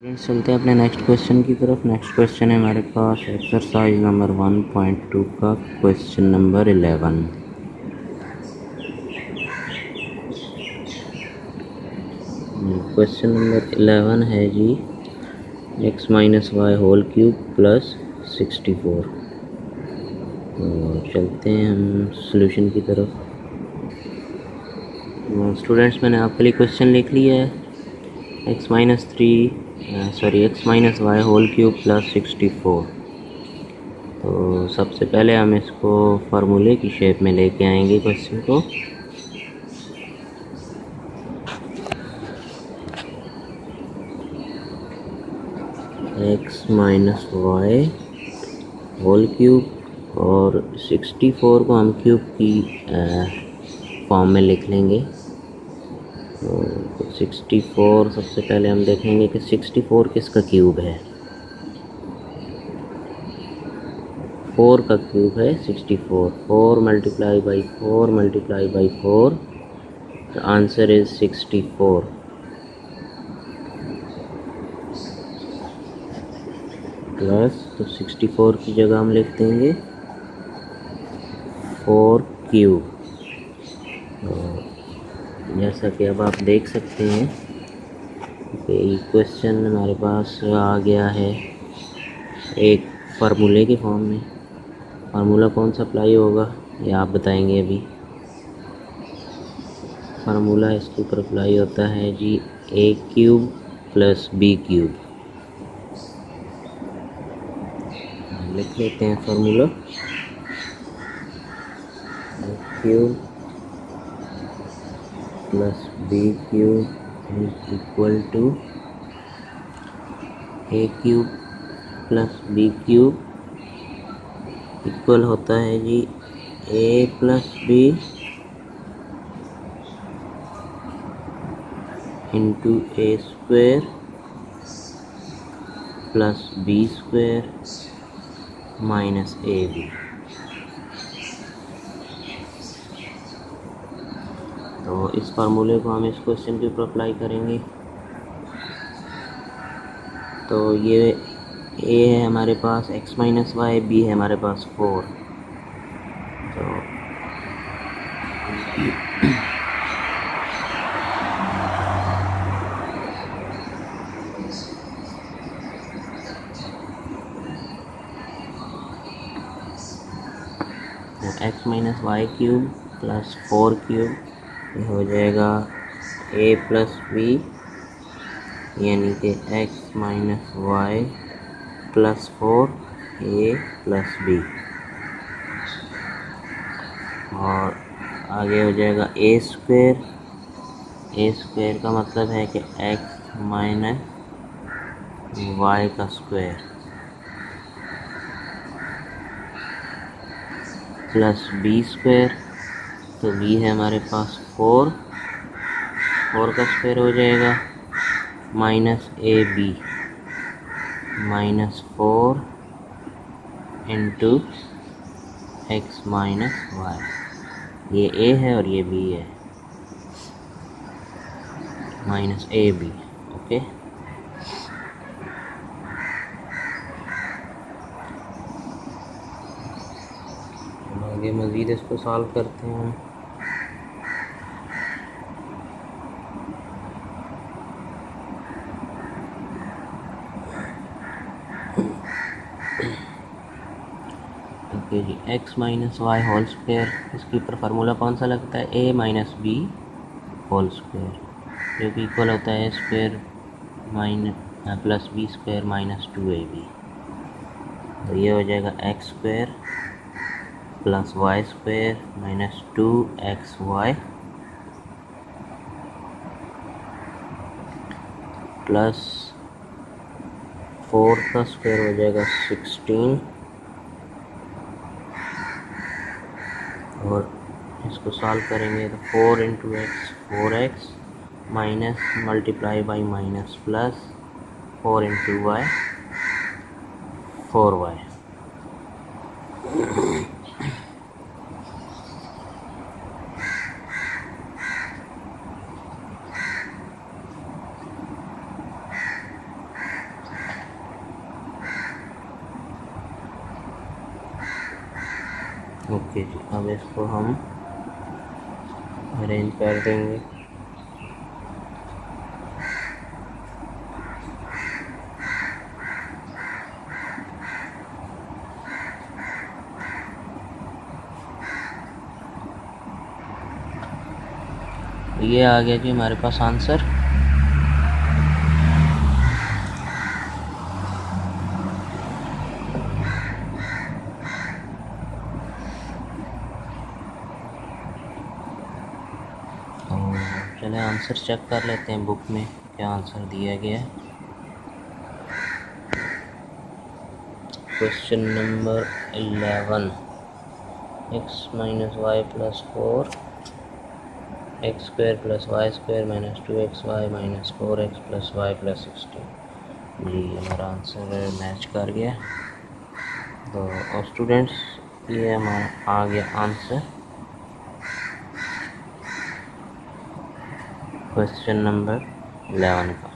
Friends चलते हैं अपने नेक्स्ट क्वेश्चन की तरफ। नेक्स्ट क्वेश्चन है हमारे पास एक्सरसाइज नंबर 1.2 का क्वेश्चन नंबर 11। क्वेश्चन नंबर 11 है जी x minus Y whole cube plus 64। तो चलते हैं हम सॉल्यूशन की तरफ। स्टूडेंट्स मैंने आपके लिए क्वेश्चन लिख लिया है x minus Y whole cube plus 64। तो सबसे पहले हम इसको फार्मूले की शेप में लेके आएंगे क्वेश्चन को। x minus Y whole cube और 64 को हम क्यूब की फॉर्म में लिख लेंगे। तो 64 सबसे पहले हम देखेंगे कि 64 किसका क्यूब है। 4 का क्यूब है 64। 4 multiply by 4 multiply by 4, the answer is 64 plus, तो 64 की जगह हम लिख देंगे 4 क्यूब। जैसा कि अब आप देख सकते हैं कि क्वेश्चन हमारे पास आ गया है एक फार्मूले की फॉर्म में। फार्मूला कौन सा अप्लाई होगा ये आप बताएंगे। अभी फार्मूला इसके ऊपर अप्लाई होता है जी a cube plus b cube. लिख लेते हैं formula a cube plus b cube is equal to a cube plus b cube equal होता है जी a plus b into a square plus b square minus A B. तो इस फार्मूले को हम इस क्वेश्चन के ऊपर अप्लाई करेंगे। तो ये a है हमारे पास x माइनस वाई, b है हमारे पास 4। तो x minus Y cube plus 4 cube ये हो जाएगा a प्लस b, यानी कि x minus Y plus 4 a plus b। और आगे हो जाएगा a स्क्वायर। a स्क्वायर का मतलब है कि x माइनस वाई का स्क्वायर प्लस b स्क्वायर। तो b है हमारे पास 4 का स्क्वायर हो जाएगा minus A B minus 4 into X minus Y. ये a है और ये b है माइनस ए बी। ओके, आगे मज़ीद इसको सॉल्व करते हैं। ओके जी, x minus Y whole square, इसके ऊपर फार्मूला कौन सा लगता है a minus B whole square, जो कि इक्वल होता है square minus plus B square minus 2ab। तो ये हो जाएगा x square plus Y square minus 2xy plus 4 का स्क्वायर हो जाएगा 16 और इसको सॉल्व करेंगे तो 4 into X 4x minus multiply by minus plus 4 into Y 4y। Okay जी, अब इसको हम अरेंज कर देंगे। ये आ गया जी हमारे पास आंसर। चले आंसर चेक कर लेते हैं बुक में क्या आंसर दिया गया है। Question number 11, x minus Y plus 4 X square plus Y square minus 2xy minus 4x plus Y plus 16 जी हमारा आंसर मैच कर गया। तो और स्टूडेंट्स ये हमारा आ गया आंसर क्वेश्चन नंबर 11 का।